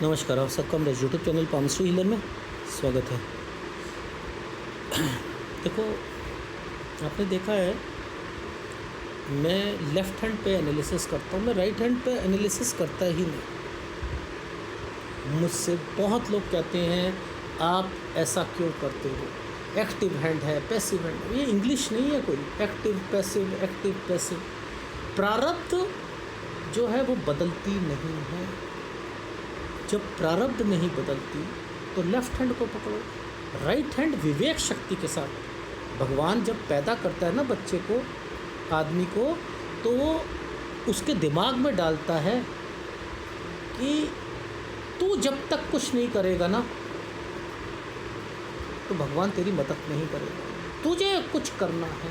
नमस्कार, आप सबका मेरे यूट्यूब चैनल पामस्ट्री हीलर में स्वागत है। देखो, आपने देखा है मैं लेफ़्ट हैंड पे एनालिसिस करता हूँ, मैं राइट हैंड पे एनालिसिस करता ही नहीं। मुझसे बहुत लोग कहते हैं आप ऐसा क्यों करते हो, एक्टिव हैंड है, पैसिव हैंड है। ये इंग्लिश नहीं है कोई, एक्टिव पैसिव। प्रारब्ध जो है वो बदलती नहीं है। जब प्रारब्ध नहीं बदलती तो लेफ़्ट हैंड को पकड़ो। राइट हैंड विवेक शक्ति के साथ भगवान जब पैदा करता है ना बच्चे को, आदमी को, तो वो उसके दिमाग में डालता है कि तू जब तक कुछ नहीं करेगा ना तो भगवान तेरी मदद नहीं करेगा, तुझे कुछ करना है।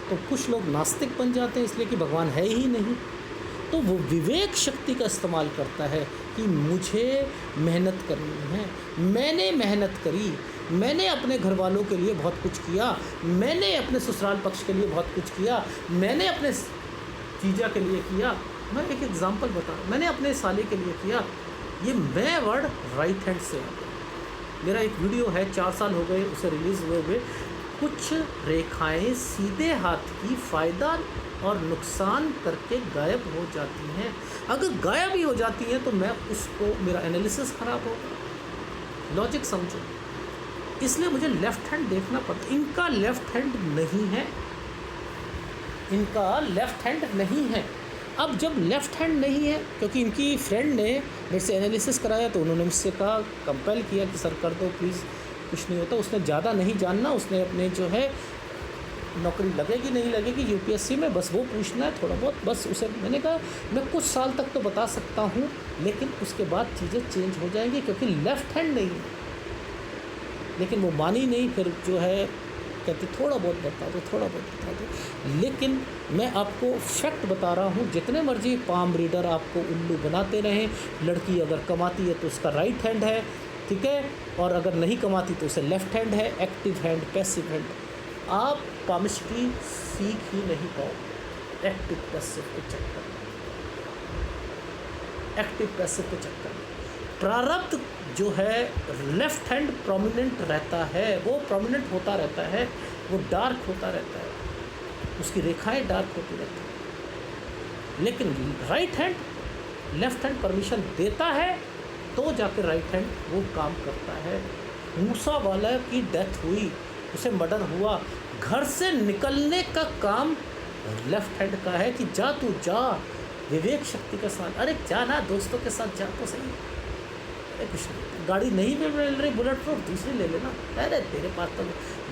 तो कुछ लोग नास्तिक बन जाते हैं इसलिए कि भगवान है ही नहीं। तो वो विवेक शक्ति का इस्तेमाल करता है कि मुझे मेहनत करनी है। मैंने मेहनत करी, मैंने अपने घर वालों के लिए बहुत कुछ किया, मैंने अपने ससुराल पक्ष के लिए बहुत कुछ किया, मैंने अपने जीजा के लिए किया। मैं एक एग्जांपल बता रहा हूँ, मैंने अपने साले के लिए किया। ये मैं वर्ड राइट हैंड से आता है। मेरा एक वीडियो है, 4 साल हो गए उसे रिलीज़ हुए। कुछ रेखाएं सीधे हाथ की फ़ायदा और नुकसान करके गायब हो जाती हैं। अगर गायब ही हो जाती हैं तो मैं उसको, मेरा एनालिसिस ख़राब होगा। लॉजिक समझो, इसलिए मुझे लेफ़्ट हैंड देखना पड़ता। इनका लेफ़्ट हैंड नहीं है, इनका लेफ़्ट हैंड नहीं है। अब जब लेफ़्ट हैंड नहीं है, क्योंकि इनकी फ्रेंड ने मेरे से एनालिसिस कराया तो उन्होंने मुझसे कहा, कंपेल किया कि सर कर दो प्लीज़, कुछ नहीं होता। उसने ज़्यादा नहीं जानना, उसने अपने जो है नौकरी लगेगी नहीं लगेगी यूपीएससी में, बस वो पूछना है थोड़ा बहुत, बस उसे मैंने कहा मैं कुछ साल तक तो बता सकता हूँ, लेकिन उसके बाद चीज़ें चेंज हो जाएंगी क्योंकि लेफ़्ट हैंड नहीं है। लेकिन वो मानी नहीं, फिर जो है कहते थोड़ा बहुत बता दो, थोड़ा बहुत बता दो। लेकिन मैं आपको फैक्ट बता रहा हूँ, जितने मर्जी पाम रीडर आपको उल्लू बनाते रहें, लड़की अगर कमाती है तो उसका राइट हैंड है, ठीक है, और अगर नहीं कमाती तो उसे लेफ़्ट हैंड है। एक्टिव हैंड, पैसिव हैंड, आप पामिस्ट्री सीख ही नहीं पाओ एक्टिव पैसिव के चक्कर में। एक्टिव पैसिव के चक्कर में प्रारब्ध जो है लेफ़्ट हैंड प्रोमिनेंट रहता है, वो प्रोमिनेंट होता रहता है, वो डार्क होता रहता है, उसकी रेखाएं डार्क होती रहती हैं। लेकिन right hand, left hand permission देता है तो जाकर राइट हैंड वो काम करता है। मूसा वाला की डेथ हुई, उसे मर्डर हुआ, घर से निकलने का काम लेफ़्ट हैंड का है कि जा तू जा, विवेक शक्ति के साथ। अरे जाना दोस्तों के साथ, जा तो सही। अरे कुछ नहीं, गाड़ी नहीं भी मिल रही बुलेट प्रूफ, दूसरी ले लेना। अरे तेरे पास तो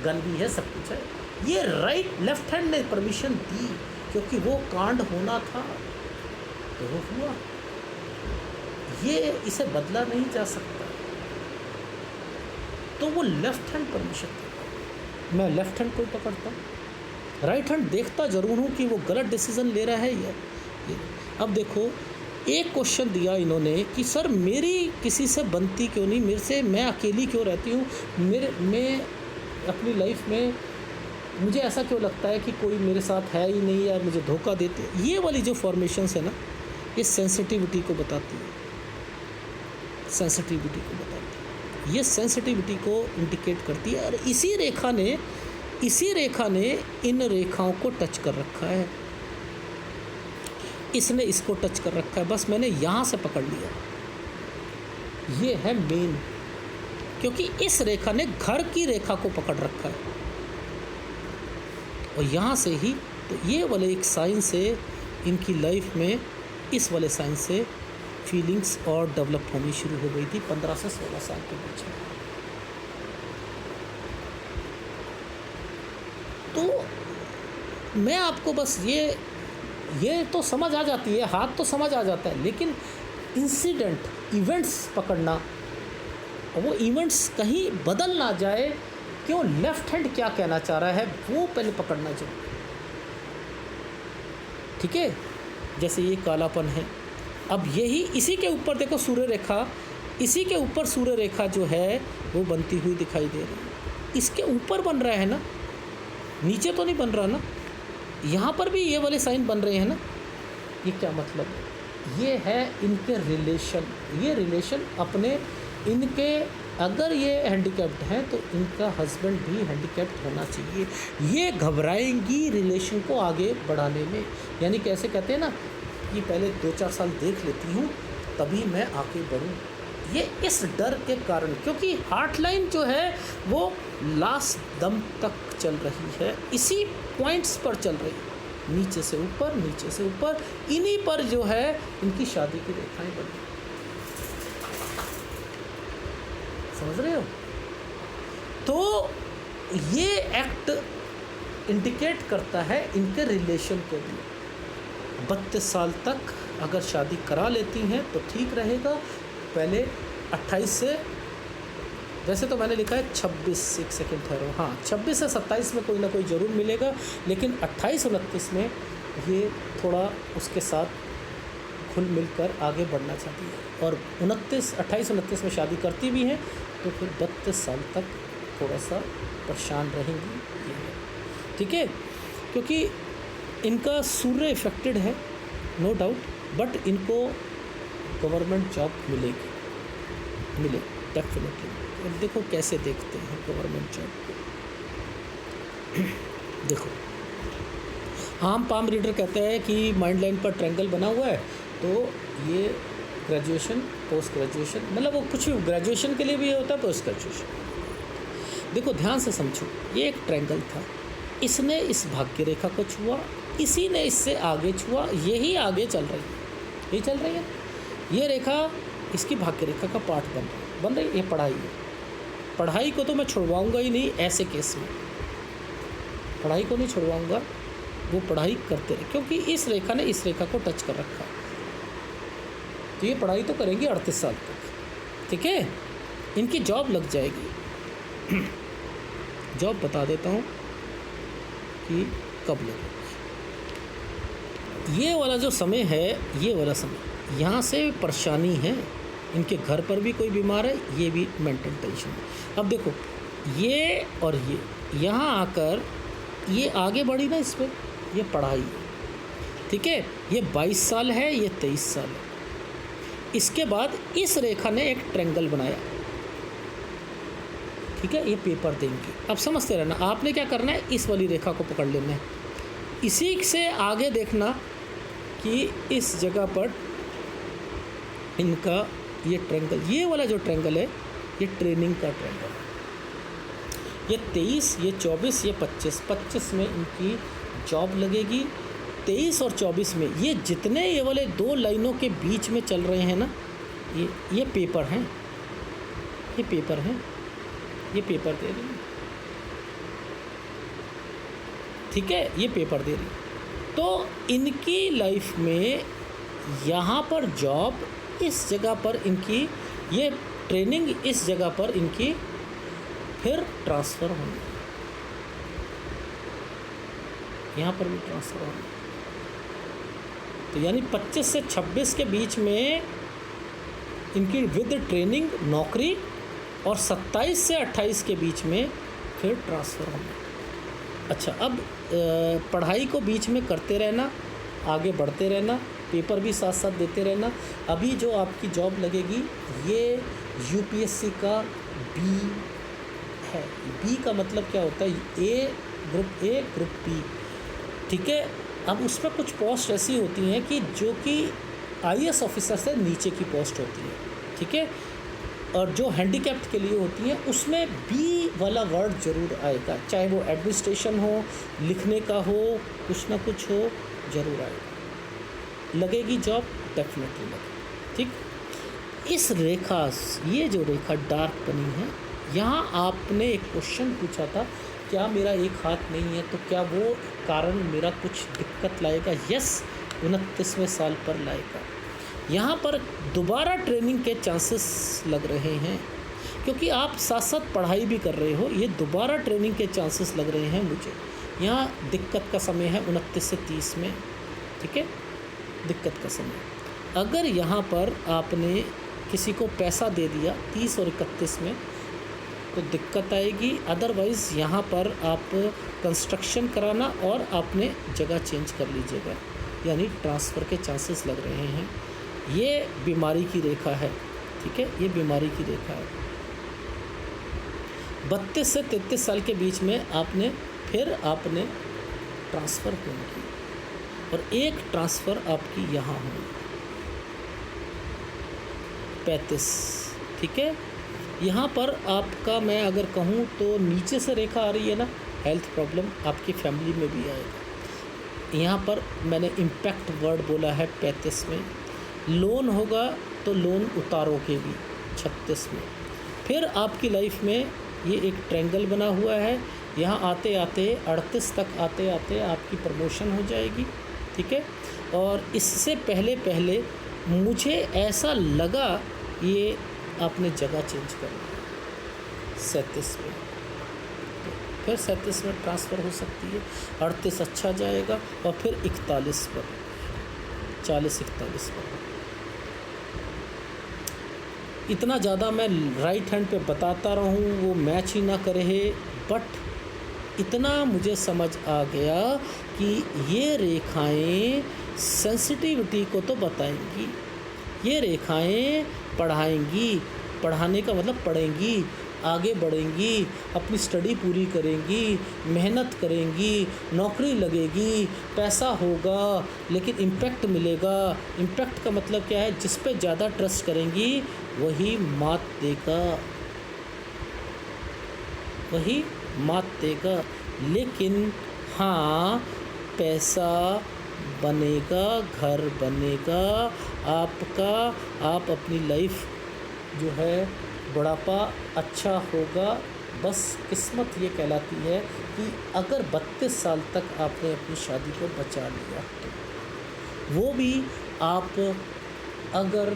गन भी है, सब कुछ है। ये राइट लेफ़्ट हैंड ने परमिशन दी क्योंकि वो कांड होना था तो वो हुआ। ये इसे बदला नहीं जा सकता, तो वो लेफ़्ट हैंड परमिशन देता। मैं लेफ़्ट हैंड को पकड़ता हूँ, राइट हैंड देखता ज़रूर हूँ कि वो गलत डिसीज़न ले रहा है या। अब देखो, एक क्वेश्चन दिया इन्होंने कि सर मेरी किसी से बनती क्यों नहीं, मेरे से, मैं अकेली क्यों रहती हूँ, मैं अपनी लाइफ में मुझे ऐसा क्यों लगता है कि कोई मेरे साथ है ही नहीं या मुझे धोखा देते। ये वाली जो फॉर्मेशंस है ना, ये सेंसिटिविटी को बताती है, सेंसिटिविटी को बताती है, ये सेंसिटिविटी को इंडिकेट करती है। और इसी रेखा ने इन रेखाओं को टच कर रखा है, इसने इसको टच कर रखा है, बस मैंने यहाँ से पकड़ लिया। ये है मेन, क्योंकि इस रेखा ने घर की रेखा को पकड़ रखा है और यहाँ से ही, तो ये वाले एक साइन से इनकी लाइफ में, इस वाले साइन से फीलिंग्स और डेवलप होनी शुरू हो गई थी 15 से 16 साल के बीच में। तो मैं आपको बस ये तो समझ आ जाती है, हाथ तो समझ आ जाता है, लेकिन इंसिडेंट, इवेंट्स पकड़ना, और वो इवेंट्स कहीं बदल ना जाए, क्यों लेफ़्ट हैंड क्या कहना चाह रहा है वो पहले पकड़ना चाहिए, ठीक है। जैसे ये कालापन है, अब यही इसी के ऊपर देखो सूर्य रेखा, इसी के ऊपर सूर्य रेखा जो है वो बनती हुई दिखाई दे रही है। इसके ऊपर बन रहा है ना, नीचे तो नहीं बन रहा ना। यहाँ पर भी ये वाले साइन बन रहे हैं ना, ये क्या मतलब है? ये है इनके रिलेशन। ये रिलेशन अपने इनके, अगर ये हैंडीकैप्ड हैं तो इनका हस्बैंड भी हैंडीकैप्ड होना चाहिए। ये घबराएंगी रिलेशन को आगे बढ़ाने में। यानी कैसे कहते हैं ना कि पहले 2-4 साल देख लेती हूँ तभी मैं आगे बढ़ूँ। ये इस डर के कारण, क्योंकि हार्ट लाइन जो है वो लास्ट दम तक चल रही है, इसी पॉइंट्स पर चल रही है, नीचे से ऊपर, नीचे से ऊपर, इन्हीं पर जो है इनकी शादी की रेखाएं बनी। समझ रहे हो? तो ये एक्ट इंडिकेट करता है इनके रिलेशन को भी। 32 साल तक अगर शादी करा लेती हैं तो ठीक रहेगा। पहले 28 से, वैसे तो मैंने लिखा है 26, एक सेकेंड ठहरो, हाँ 26 से 27 में कोई ना कोई ज़रूर मिलेगा, लेकिन 28-29 में ये थोड़ा उसके साथ खुल मिलकर आगे बढ़ना चाहती है। और 28-29 में शादी करती भी हैं तो फिर 32 साल तक थोड़ा सा परेशान रहेंगी। ये है, ठीक है, क्योंकि इनका सूर्य इफेक्टेड है नो डाउट, बट इनको गवर्नमेंट जॉब मिले डेफिनेटली। अब देखो कैसे देखते हैं गवर्नमेंट जॉब को। देखो आम पाम रीडर कहते हैं कि माइंड लाइन पर ट्रायंगल बना हुआ है, तो ये ग्रेजुएशन, पोस्ट ग्रेजुएशन, मतलब वो कुछ भी ग्रेजुएशन के लिए भी होता है, पोस्ट ग्रेजुएशन। देखो ध्यान से समझो, ये एक ट्रायंगल था, इसने इस भाग्य रेखा को छुआ, इसी ने इससे आगे छुआ, यही आगे चल रही है, ये चल रही है। ये रेखा इसकी भाग्य रेखा का पार्ट बन रही है। ये पढ़ाई है, पढ़ाई को तो मैं छुड़वाऊंगा ही नहीं ऐसे केस में, पढ़ाई को नहीं छुड़वाऊंगा, वो पढ़ाई करते रहे, क्योंकि इस रेखा ने इस रेखा को टच कर रखा है, तो ये पढ़ाई तो करेंगी 38 साल तक, ठीक है। इनकी जॉब लग जाएगी। जॉब बता देता हूँ कि कब लगेगी। ये वाला जो समय है, ये वाला समय, यहाँ से परेशानी है, इनके घर पर भी कोई बीमार है, ये भी मेंटल टेंशन है। अब देखो ये और ये यहाँ आकर ये आगे बढ़ी ना, इस पर ये पढ़ाई, ठीक है, ये 22 साल है, ये 23 साल है। इसके बाद इस रेखा ने एक ट्रायंगल बनाया, ठीक है, ये पेपर देंगे। अब समझते रहना, आपने क्या करना है, इस वाली रेखा को पकड़ लेना है, इसी से आगे देखना कि इस जगह पर इनका ये ट्रायंगल, ये वाला जो ट्रायंगल है, ये ट्रेनिंग का ट्रायंगल है। ये 23, ये 24, ये 25 में इनकी जॉब लगेगी। 23 और 24 में ये जितने ये वाले दो लाइनों के बीच में चल रहे हैं ना, ये पेपर हैं, ये पेपर हैं, ये पेपर दे रही है, ठीक है, ये पेपर दे रही है। तो इनकी लाइफ में यहाँ पर जॉब, इस जगह पर इनकी ये ट्रेनिंग, इस जगह पर इनकी फिर ट्रांसफ़र होनी, यहाँ पर भी ट्रांसफ़र होनी। तो यानी 25 से 26 के बीच में इनकी विद ट्रेनिंग नौकरी, और 27 से 28 के बीच में फिर ट्रांसफ़र होना। अच्छा, अब पढ़ाई को बीच में करते रहना, आगे बढ़ते रहना, पेपर भी साथ साथ देते रहना। अभी जो आपकी जॉब लगेगी ये यूपीएससी का बी है। बी का मतलब क्या होता है, ग्रुप ए ग्रुप बी, ठीक है। अब उसमें कुछ पोस्ट ऐसी होती हैं कि जो कि आईएएस ऑफिसर से नीचे की पोस्ट होती है, ठीक है, और जो हैंडीकैप्ड के लिए होती हैं उसमें बी वाला वर्ड ज़रूर आएगा, चाहे वो एडमिनिस्ट्रेशन हो, लिखने का हो, कुछ ना कुछ हो, ज़रूर आएगा। लगेगी जॉब, डेफिनेटली लगेगी, ठीक। इस रेखा, ये जो रेखा डार्क बनी है, यहाँ आपने एक क्वेश्चन पूछा था, क्या मेरा एक हाथ नहीं है तो क्या वो कारण मेरा कुछ दिक्कत लाएगा? यस, 29वें साल पर लाएगा। यहाँ पर दोबारा ट्रेनिंग के चांसेस लग रहे हैं, क्योंकि आप साथ साथ पढ़ाई भी कर रहे हो, ये दोबारा ट्रेनिंग के चांसेस लग रहे हैं मुझे। यहाँ दिक्कत का समय है 29 से 30 में, ठीक है, दिक्कत का समय। अगर यहाँ पर आपने किसी को पैसा दे दिया 30 और 31 में तो दिक्कत आएगी। अदरवाइज़ यहाँ पर आप कंस्ट्रक्शन कराना और आपने जगह चेंज कर लीजिएगा, यानी ट्रांसफ़र के चांसेस लग रहे हैं। ये बीमारी की रेखा है, ठीक है, ये बीमारी की रेखा है। 32 से 33 साल के बीच में आपने ट्रांसफ़र होगी और एक ट्रांसफ़र आपकी यहाँ होगी 35, ठीक है। यहाँ पर आपका मैं अगर कहूँ तो नीचे से रेखा आ रही है ना, हेल्थ प्रॉब्लम आपकी फैमिली में भी आएगा। यहाँ पर मैंने इम्पैक्ट वर्ड बोला है 35 में। लोन होगा तो लोन उतारोगे भी 36 में। फिर आपकी लाइफ में ये एक ट्रायंगल बना हुआ है, यहाँ आते आते 38 तक आते आते आपकी प्रमोशन हो जाएगी, ठीक है। और इससे पहले मुझे ऐसा लगा ये आपने जगह चेंज कर ली 37 में, तो फिर 37 में ट्रांसफ़र हो सकती है। 38 अच्छा जाएगा और फिर 41 पर 40-41 पर। इतना ज़्यादा मैं राइट हैंड पे बताता रहूँ वो मैच ही ना करे, बट इतना मुझे समझ आ गया कि ये रेखाएं सेंसिटिविटी को तो बताएंगी, ये रेखाएं पढ़ाएंगी, पढ़ाने का मतलब पढ़ेंगी, आगे बढ़ेंगी, अपनी स्टडी पूरी करेंगी, मेहनत करेंगी, नौकरी लगेगी, पैसा होगा, लेकिन इम्पैक्ट मिलेगा। इम्पैक्ट का मतलब क्या है? जिस पे ज़्यादा ट्रस्ट करेंगी वही मात देगा, वही मात देगा। लेकिन हाँ, पैसा बनेगा, घर बनेगा आपका, आप अपनी लाइफ जो है बुढ़ापा अच्छा होगा। बस किस्मत ये कहलाती है कि अगर 32 साल तक आपने अपनी शादी को बचा लिया तो वो भी आप अगर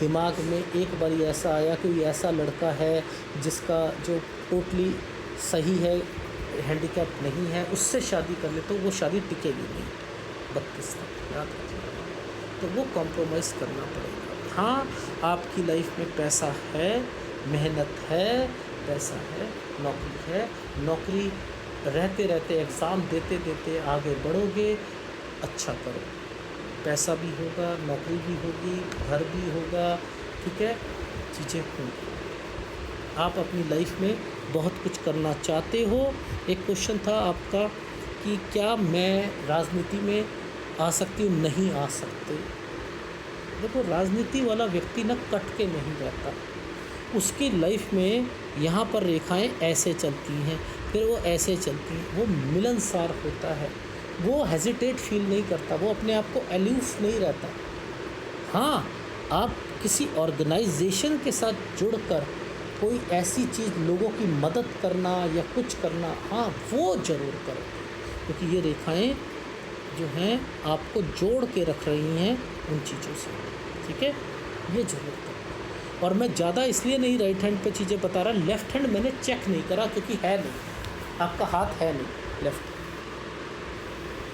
दिमाग में एक बार ऐसा आया कि ऐसा लड़का है जिसका जो टोटली सही है, हैंडीकैप नहीं है, उससे शादी कर ले तो वो शादी टिकेगी नहीं 32 तक, याद रखिएगा। तो वो कॉम्प्रोमाइज़ करना पड़ेगा। हाँ, आपकी लाइफ में पैसा है, मेहनत है, पैसा है, नौकरी है, नौकरी रहते रहते एग्ज़ाम देते देते आगे बढ़ोगे, अच्छा करो, पैसा भी होगा, नौकरी भी होगी, घर भी होगा, ठीक है, चीज़ें होंगी। आप अपनी लाइफ में बहुत कुछ करना चाहते हो। एक क्वेश्चन था आपका कि क्या मैं राजनीति में आ सकती हूँ? नहीं आ सकते। देखो, राजनीति वाला व्यक्ति ना कट के नहीं रहता, उसकी लाइफ में यहाँ पर रेखाएं ऐसे चलती हैं, फिर वो ऐसे चलती हैं, वो मिलनसार होता है, वो हेजिटेट फील नहीं करता, वो अपने आप को एल्यूफ नहीं रहता। हाँ, आप किसी ऑर्गेनाइजेशन के साथ जुड़कर कोई ऐसी चीज़, लोगों की मदद करना या कुछ करना, हाँ वो ज़रूर करो, क्योंकि ये रेखाएं जो हैं आपको जोड़ के रख रही हैं उन चीज़ों से, ठीक है, ये ज़रूर करो। और मैं ज़्यादा इसलिए नहीं राइट हैंड पे चीज़ें बता रहा, लेफ़्ट हैंड मैंने चेक नहीं करा क्योंकि है नहीं, आपका हाथ है नहीं लेफ़्ट,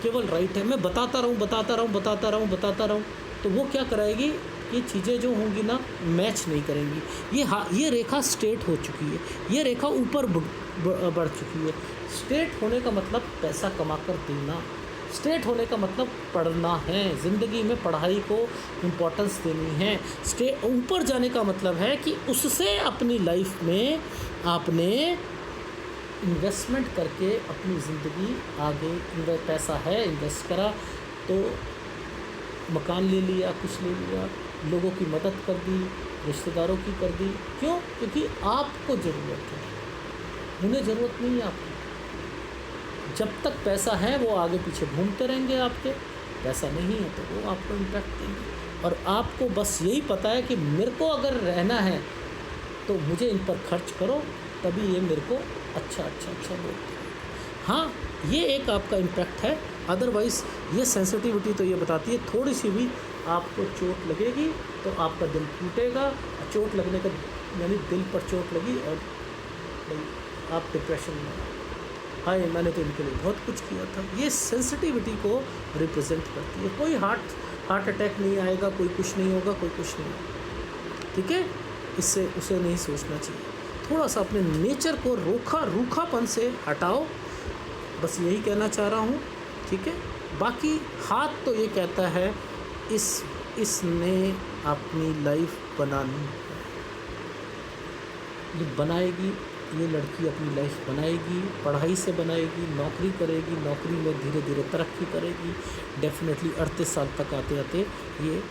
केवल राइट है। मैं बताता रहूँ, तो वो क्या कराएगी, ये चीज़ें जो होंगी ना मैच नहीं करेंगी। ये रेखा स्ट्रेट हो चुकी है, ये रेखा ऊपर बढ़ चुकी है। स्ट्रेट होने का मतलब पैसा कमा कर देना, स्ट्रेट होने का मतलब पढ़ना है, ज़िंदगी में पढ़ाई को इम्पोर्टेंस देनी है। ऊपर जाने का मतलब है कि उससे अपनी लाइफ में आपने इन्वेस्टमेंट करके अपनी ज़िंदगी आगे, पैसा है इन्वेस्ट करा तो मकान ले लिया, कुछ ले लिया, लोगों की मदद कर दी, रिश्तेदारों की कर दी। क्यों? क्योंकि आपको ज़रूरत है, उन्हें ज़रूरत नहीं है आपकी। जब तक पैसा है वो आगे पीछे घूमते रहेंगे आपके, पैसा नहीं है तो वो आपको इम्पैक्ट देंगे। और आपको बस यही पता है कि मेरे को अगर रहना है तो मुझे इन पर खर्च करो, तभी ये मेरे को अच्छा बोलते हैं। हाँ, ये एक आपका इम्पैक्ट है। अदरवाइज़ ये सेंसिटिविटी तो ये बताती है थोड़ी सी भी आपको चोट लगेगी तो आपका दिल टूटेगा। चोट लगने का यानी दिल पर चोट लगी और आप डिप्रेशन में, हाय मैंने तो इनके लिए बहुत कुछ किया था। ये सेंसिटिविटी को रिप्रेजेंट करती है। कोई हार्ट अटैक नहीं आएगा, कोई कुछ नहीं होगा, कोई कुछ नहीं होगा, ठीक है। इससे उसे नहीं सोचना चाहिए। थोड़ा सा अपने नेचर को रूखापन से हटाओ, बस यही कहना चाह रहा हूँ, ठीक है। बाकी हाथ तो ये कहता है इस इसने अपनी लाइफ बनानी है। ये बनाएगी, ये लड़की अपनी लाइफ बनाएगी, पढ़ाई से बनाएगी, नौकरी करेगी, नौकरी में धीरे धीरे तरक्की करेगी। डेफिनेटली 38 साल तक आते आते ये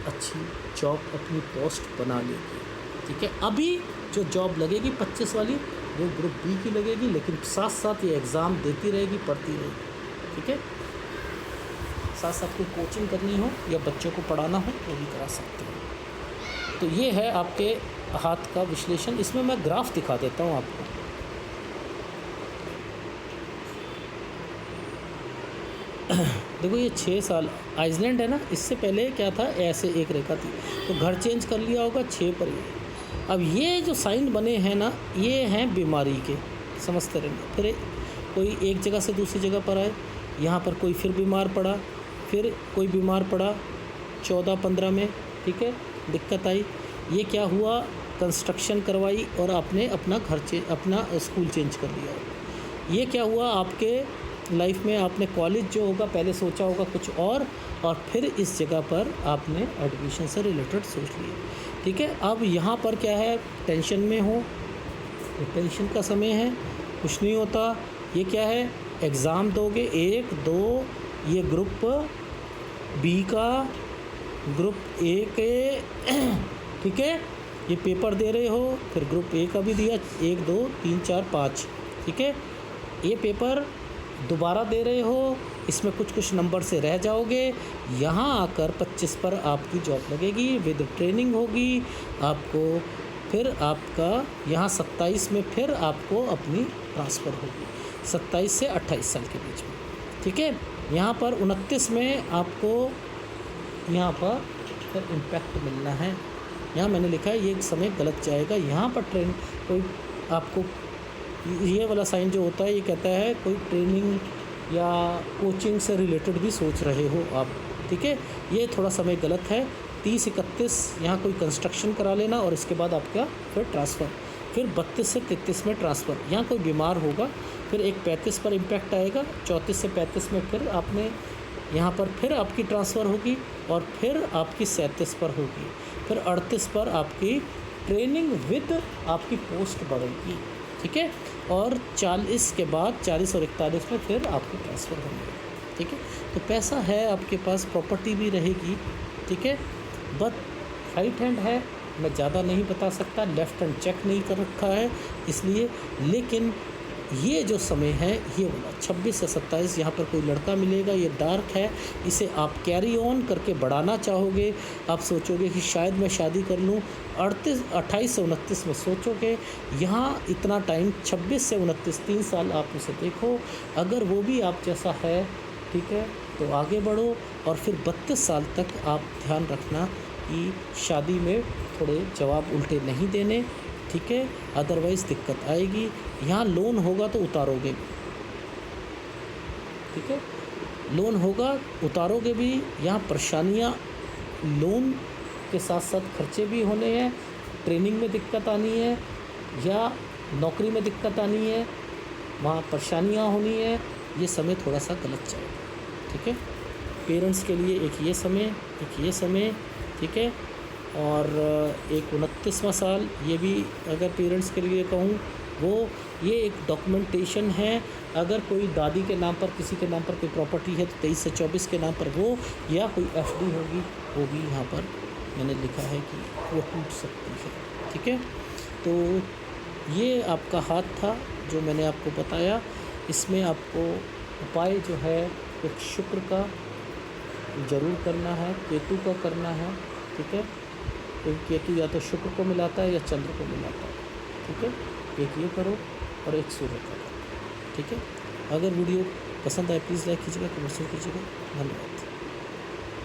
अच्छी जॉब अपनी पोस्ट बना लेगी। ठीक है, अभी जो जॉब लगेगी 25 वाली वो ग्रुप बी की लगेगी, लेकिन साथ साथ ये एग्ज़ाम देती रहेगी, पढ़ती रहेगी। ठीक है, साथ साथ कोई कोचिंग करनी हो या बच्चों को पढ़ाना हो वो भी करा सकते हो। तो ये है आपके हाथ का विश्लेषण। इसमें मैं ग्राफ दिखा देता हूँ आपको। देखो ये 6 साल आइसलैंड है ना, इससे पहले क्या था, ऐसे एक रेखा थी, तो घर चेंज कर लिया होगा 6 पर ये। अब ये जो साइन बने हैं ना, ये हैं बीमारी के, समझते रहना। फिर कोई एक जगह से दूसरी जगह पर आए, यहाँ पर कोई फिर बीमार पड़ा, फिर कोई बीमार पड़ा 14-15 में। ठीक है, दिक्कत आई। ये क्या हुआ, कंस्ट्रक्शन करवाई और आपने अपना अपना स्कूल चेंज कर लिया। ये क्या हुआ, आपके लाइफ में आपने कॉलेज जो होगा पहले सोचा होगा कुछ और फिर इस जगह पर आपने एडमिशन से रिलेटेड सोच लिया। ठीक है, अब यहाँ पर क्या है, टेंशन में हो, टेंशन का समय है, कुछ नहीं होता। ये क्या है, एग्ज़ाम दोगे 1, 2, ये ग्रुप बी का, ग्रुप ए के। ठीक है, ये पेपर दे रहे हो, फिर ग्रुप ए का भी दिया 1, 2, 3, 4, 5। ठीक है, ये पेपर दोबारा दे रहे हो, इसमें कुछ नंबर से रह जाओगे, यहाँ आकर 25 पर आपकी जॉब लगेगी, विद ट्रेनिंग होगी आपको। फिर आपका यहाँ 27 में फिर आपको अपनी ट्रांसफ़र होगी, 27 से 28 साल के बीच में। ठीक है, यहाँ पर 29 में आपको यहाँ पर फिर इम्पैक्ट मिलना है। यहाँ मैंने लिखा है ये समय गलत जाएगा, यहाँ पर कोई आपको ये वाला साइन जो होता है ये कहता है कोई ट्रेनिंग या कोचिंग से रिलेटेड भी सोच रहे हो आप। ठीक है, ये थोड़ा समय गलत है। 30-31 यहाँ कोई कंस्ट्रक्शन करा लेना और इसके बाद आपका फिर ट्रांसफ़र, फिर 32 से 33 में ट्रांसफ़र। यहाँ कोई बीमार होगा, फिर एक 35 पर इम्पैक्ट आएगा, 34 से 35 में फिर आपने यहाँ पर फिर आपकी ट्रांसफ़र होगी और फिर आपकी 37 पर होगी, फिर 38 पर आपकी ट्रेनिंग विद आपकी पोस्ट बढ़ेगी। ठीक है, और 40 के बाद 40 और 41 में फिर आपकी ट्रांसफ़र होंगे। ठीक है, तो पैसा है आपके पास, प्रॉपर्टी भी रहेगी। ठीक है, बट राइट हैंड है, मैं ज़्यादा नहीं बता सकता, लेफ़्ट हैंड चेक नहीं कर रखा है इसलिए। लेकिन ये जो समय है ये वाला 26 से 27 यहाँ पर कोई लड़का मिलेगा, ये डार्क है, इसे आप कैरी ऑन करके बढ़ाना चाहोगे। आप सोचोगे कि शायद मैं शादी कर लूँ, 28 से 29 में सोचोगे। यहाँ इतना टाइम 26 से 29 3 साल आप उसे देखो, अगर वो भी आप जैसा है, ठीक है, तो आगे बढ़ो। और फिर 32 साल तक आप ध्यान रखना कि शादी में थोड़े जवाब उल्टे नहीं देने। ठीक है, अदरवाइज़ दिक्कत आएगी। यहाँ लोन होगा तो उतारोगे भी। ठीक है, लोन होगा उतारोगे भी। यहाँ परेशानियाँ, लोन के साथ साथ खर्चे भी होने हैं, ट्रेनिंग में दिक्कत आनी है या नौकरी में दिक्कत आनी है, वहाँ परेशानियाँ होनी है। ये समय थोड़ा सा गलत जाएगा। ठीक है, पेरेंट्स के लिए एक ये समय, एक ये समय। ठीक है, और एक 29वां साल, ये भी अगर पेरेंट्स के लिए कहूँ वो ये एक डॉक्यूमेंटेशन है। अगर कोई दादी के नाम पर, किसी के नाम पर कोई प्रॉपर्टी है तो 23 से 24 के नाम पर वो, या कोई एफडी होगी वो भी यहाँ पर मैंने लिखा है कि वो टूट सकती है। ठीक है, तो ये आपका हाथ था जो मैंने आपको बताया। इसमें आपको उपाय जो है एक शुक्र का ज़रूर करना है, केतु का करना है। ठीक है, क्योंकि केतु या तो शुक्र को मिलाता है या चंद्र को मिलाता है। ठीक है, एक ये करो और एक सूर्य का करो। ठीक है, अगर वीडियो पसंद आए प्लीज़ लाइक कीजिएगा, कमेंट कीजिएगा। धन्यवाद।